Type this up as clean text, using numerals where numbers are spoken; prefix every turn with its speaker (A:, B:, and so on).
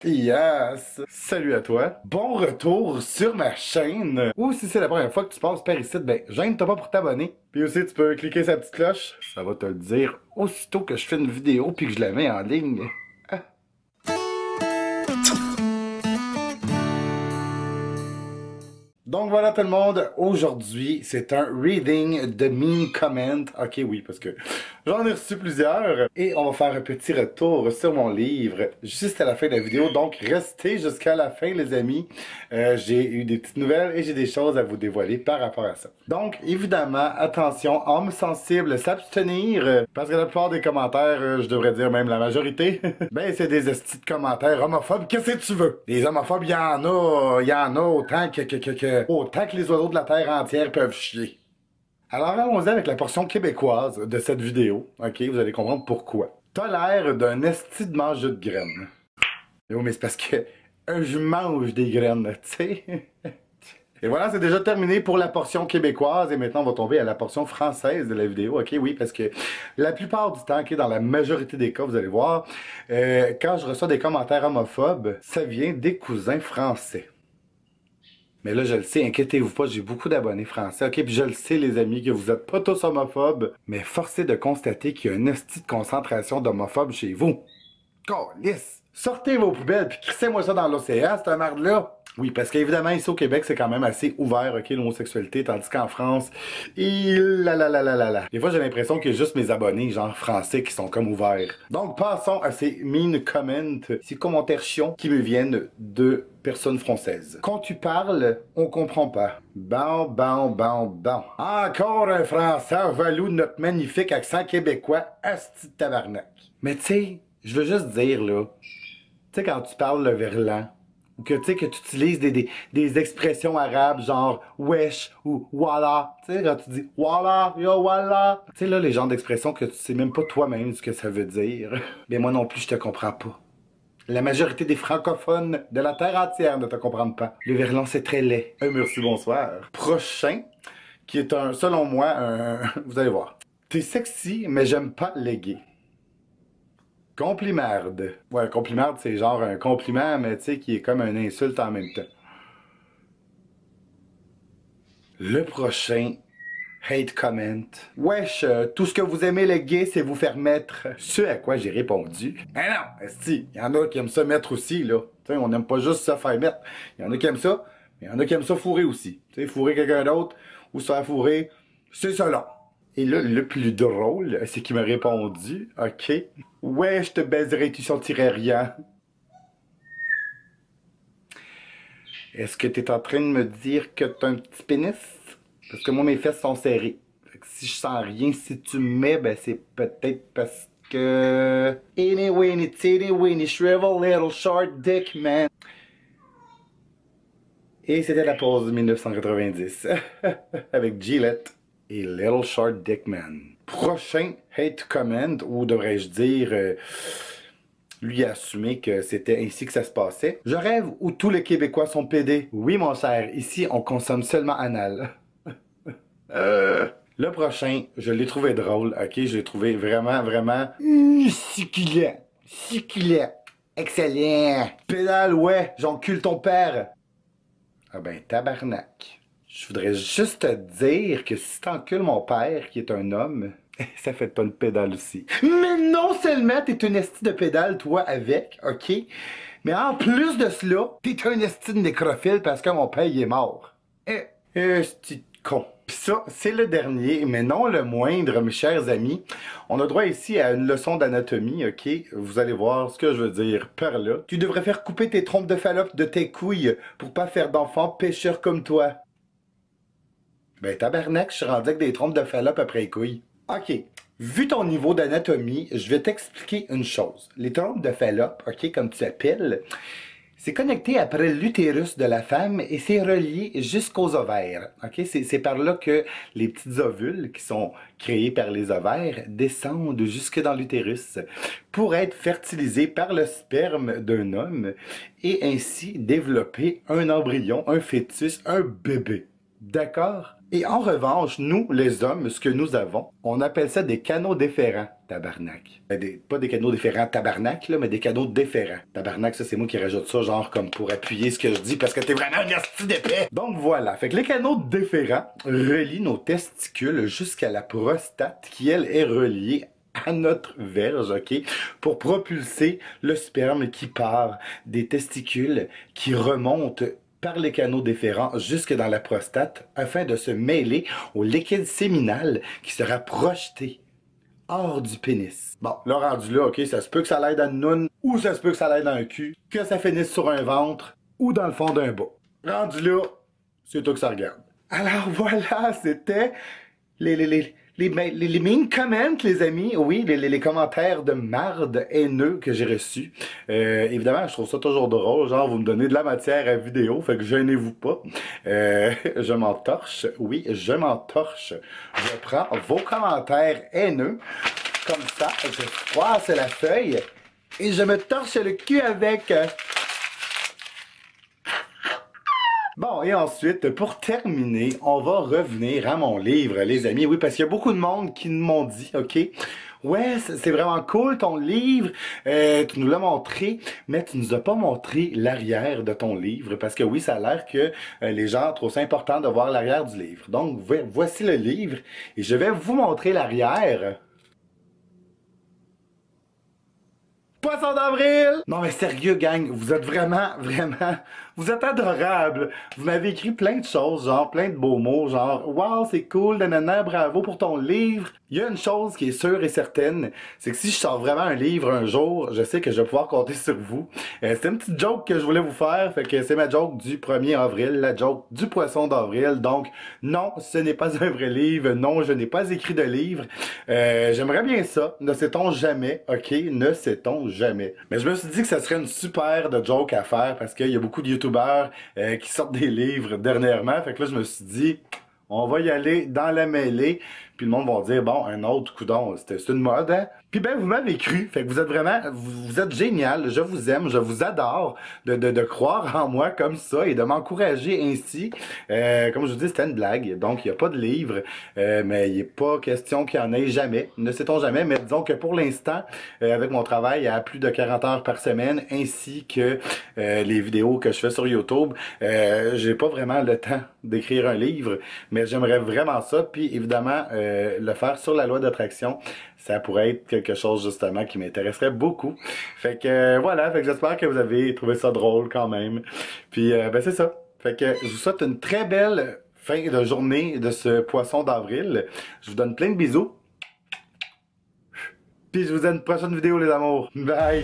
A: Yes! Salut à toi. Bon retour sur ma chaîne. Ou si c'est la première fois que tu passes par ici, ben gêne-toi pas pour t'abonner. Puis aussi, tu peux cliquer sa petite cloche. Ça va te le dire aussitôt que je fais une vidéo puis que je la mets en ligne. Donc voilà tout le monde, aujourd'hui c'est un reading de Mean Comment. Ok oui, parce que j'en ai reçu plusieurs. Et on va faire un petit retour sur mon livre juste à la fin de la vidéo. Donc restez jusqu'à la fin les amis. J'ai eu des petites nouvelles et j'ai des choses à vous dévoiler par rapport à ça. Donc évidemment, attention, âme sensible, s'abstenir. Parce que la plupart des commentaires, je devrais dire même la majorité, ben c'est des estis de commentaires homophobes. Qu'est-ce que tu veux? Les homophobes, il y en a autant autant que les oiseaux de la terre entière peuvent chier. Alors allons-y avec la portion québécoise de cette vidéo. Ok, vous allez comprendre pourquoi. T'as l'air d'un esti de mangeur de graines. Oh, mais c'est parce que je mange des graines, tu sais. Et voilà, c'est déjà terminé pour la portion québécoise et maintenant on va tomber à la portion française de la vidéo. Ok, oui, parce que la plupart du temps, ok, dans la majorité des cas, vous allez voir, quand je reçois des commentaires homophobes, ça vient des cousins français. Mais là, je le sais, inquiétez-vous pas, j'ai beaucoup d'abonnés français, ok? Puis je le sais, les amis, que vous êtes pas tous homophobes, mais force est de constater qu'il y a une hostie de concentration d'homophobes chez vous. Calisse! Sortez vos poubelles, puis crissez-moi ça dans l'océan, cette merde-là! Oui, parce qu'évidemment, ici au Québec, c'est quand même assez ouvert, ok, l'homosexualité, tandis qu'en France, Des fois, j'ai l'impression qu'il y a juste mes abonnés, genre français, qui sont comme ouverts. Donc, passons à ces mean comments, ces commentaires chiants qui me viennent de personnes françaises. Quand tu parles, on comprend pas. Bon. Encore un français valou de notre magnifique accent québécois, asti de tabarnak. Mais tu sais, je veux juste dire, là, tu sais, quand tu parles le verlan, ou que tu sais, que tu utilises des expressions arabes, genre wesh ou voilà, tu sais, quand tu dis voilà, yo voilà, tu sais, là, les genres d'expressions que tu sais même pas toi-même ce que ça veut dire. Mais moi non plus, je te comprends pas. La majorité des francophones de la terre entière ne te comprennent pas. Le verlan, c'est très laid. Merci, bonsoir. Prochain, qui est un, selon moi, un... vous allez voir. T'es sexy, mais j'aime pas les gays. Complimarde. Ouais, complimarde, c'est genre un compliment, mais tu sais, qui est comme une insulte en même temps. Le prochain, hate comment. Wesh, tout ce que vous aimez les gays, c'est vous faire mettre. Ce à quoi j'ai répondu. Ah non, esti, il y en a qui aiment ça mettre aussi, là. Tu sais, on n'aime pas juste se faire mettre. Il y en a qui aiment ça, mais il y en a qui aiment ça fourrer aussi. Tu sais, fourrer quelqu'un d'autre ou se faire fourrer, c'est ça là. Et là, le plus drôle, c'est qu'il m'a répondu, ok. Ouais, je te baiserai, tu sentirais rien. Est-ce que t'es en train de me dire que t'as un petit pénis? Parce que moi, mes fesses sont serrées. Fait que si je sens rien, si tu me mets, ben c'est peut-être parce que... Anyway, teeny weeny, shrivel little short dick man. Et c'était la pause de 1990. Avec Gillette et Little Short Dick Man. Prochain hate comment, ou devrais-je dire... lui a assumé que c'était ainsi que ça se passait. Je rêve où tous les Québécois sont pédés. Oui, mon cher, ici, on consomme seulement anal. Le prochain, je l'ai trouvé drôle, ok? Je l'ai trouvé vraiment... succulent. Succulent. Excellent. Pédale, ouais, j'encule ton père. Ah ben, tabarnak. Je voudrais juste te dire que si t'encules mon père, qui est un homme, ça fait pas une pédale aussi. Mais non seulement t'es une esti de pédale, toi, avec, ok? Mais en plus de cela, t'es un esti de nécrophile parce que mon père, il est mort. Esti de con. Pis ça, c'est le dernier, mais non le moindre, mes chers amis. On a droit ici à une leçon d'anatomie, ok? Vous allez voir ce que je veux dire par là. Tu devrais faire couper tes trompes de Fallope de tes couilles pour pas faire d'enfants pêcheurs comme toi. Ben tabarnak, je suis rendu avec des trompes de Fallope après les couilles. Ok, vu ton niveau d'anatomie, je vais t'expliquer une chose. Les trompes de Fallope, ok, comme tu appelles, c'est connecté après l'utérus de la femme et c'est relié jusqu'aux ovaires. Ok, c'est par là que les petits ovules qui sont créés par les ovaires descendent jusque dans l'utérus pour être fertilisés par le sperme d'un homme et ainsi développer un embryon, un fœtus, un bébé. D'accord? Et en revanche, nous, les hommes, ce que nous avons, on appelle ça des canaux déférents, tabarnak. Pas des canaux déférents tabarnak, là, mais des canaux déférents. Tabarnak, ça c'est moi qui rajoute ça, genre comme pour appuyer ce que je dis, parce que t'es vraiment un asti d'épais. Donc voilà, fait que les canaux déférents relient nos testicules jusqu'à la prostate, qui elle est reliée à notre verge, ok, pour propulser le sperme qui part des testicules, qui remonte par les canaux déférents jusque dans la prostate afin de se mêler au liquide séminal qui sera projeté hors du pénis. Bon, là rendu là, ok, ça se peut que ça l'aide dans une noune, ou ça se peut que ça l'aide dans un cul, que ça finisse sur un ventre, ou dans le fond d'un bas. Rendu là, c'est toi que ça regarde. Alors voilà, c'était les mean comments, les amis, oui, les commentaires de marde haineux que j'ai reçus. Évidemment, je trouve ça toujours drôle, genre vous me donnez de la matière à vidéo, fait que gênez-vous pas. Je m'entorche, oui, je m'entorche. Je prends vos commentaires haineux, comme ça, je froisse la feuille, et je me torche le cul avec... Bon, et ensuite, pour terminer, on va revenir à mon livre, les amis. Oui, parce qu'il y a beaucoup de monde qui m'ont dit, OK, ouais, c'est vraiment cool ton livre, tu nous l'as montré, mais tu nous as pas montré l'arrière de ton livre, parce que oui, ça a l'air que les gens trouvent ça important de voir l'arrière du livre. Donc, voici le livre, et je vais vous montrer l'arrière. Poisson d'avril! Non mais sérieux gang, vous êtes vraiment, vous êtes adorables. Vous m'avez écrit plein de choses, genre plein de beaux mots, genre wow c'est cool, nanana, bravo pour ton livre. Il y a une chose qui est sûre et certaine, c'est que si je sors vraiment un livre un jour, je sais que je vais pouvoir compter sur vous. C'était une petite joke que je voulais vous faire, fait que c'est ma joke du 1er avril, la joke du poisson d'avril. Donc non, ce n'est pas un vrai livre, non, je n'ai pas écrit de livre. J'aimerais bien ça, ne sait-on jamais, ok, ne sait-on jamais. Mais je me suis dit que ça serait une super de joke à faire parce qu'il y a beaucoup de youtubeurs qui sortent des livres dernièrement. Fait que là, je me suis dit, on va y aller dans la mêlée. Puis le monde va dire, bon, un autre coudon, c'est une mode, hein? Puis ben, vous m'avez cru. Fait que vous êtes vraiment, vous êtes génial. Je vous aime, je vous adore de croire en moi comme ça et de m'encourager ainsi. Comme je vous dis, c'était une blague. Donc, il n'y a pas de livre. Mais il n'est pas question qu'il y en ait jamais. Ne sait-on jamais. Mais disons que pour l'instant, avec mon travail à plus de 40 heures par semaine, ainsi que les vidéos que je fais sur YouTube, j'ai pas vraiment le temps d'écrire un livre. Mais j'aimerais vraiment ça. Puis évidemment, le faire sur la loi d'attraction, ça pourrait être quelque chose justement qui m'intéresserait beaucoup. Fait que voilà, fait que j'espère que vous avez trouvé ça drôle quand même. Puis ben c'est ça. Fait que je vous souhaite une très belle fin de journée de ce poisson d'avril. Je vous donne plein de bisous. Puis je vous dis à une prochaine vidéo les amours. Bye!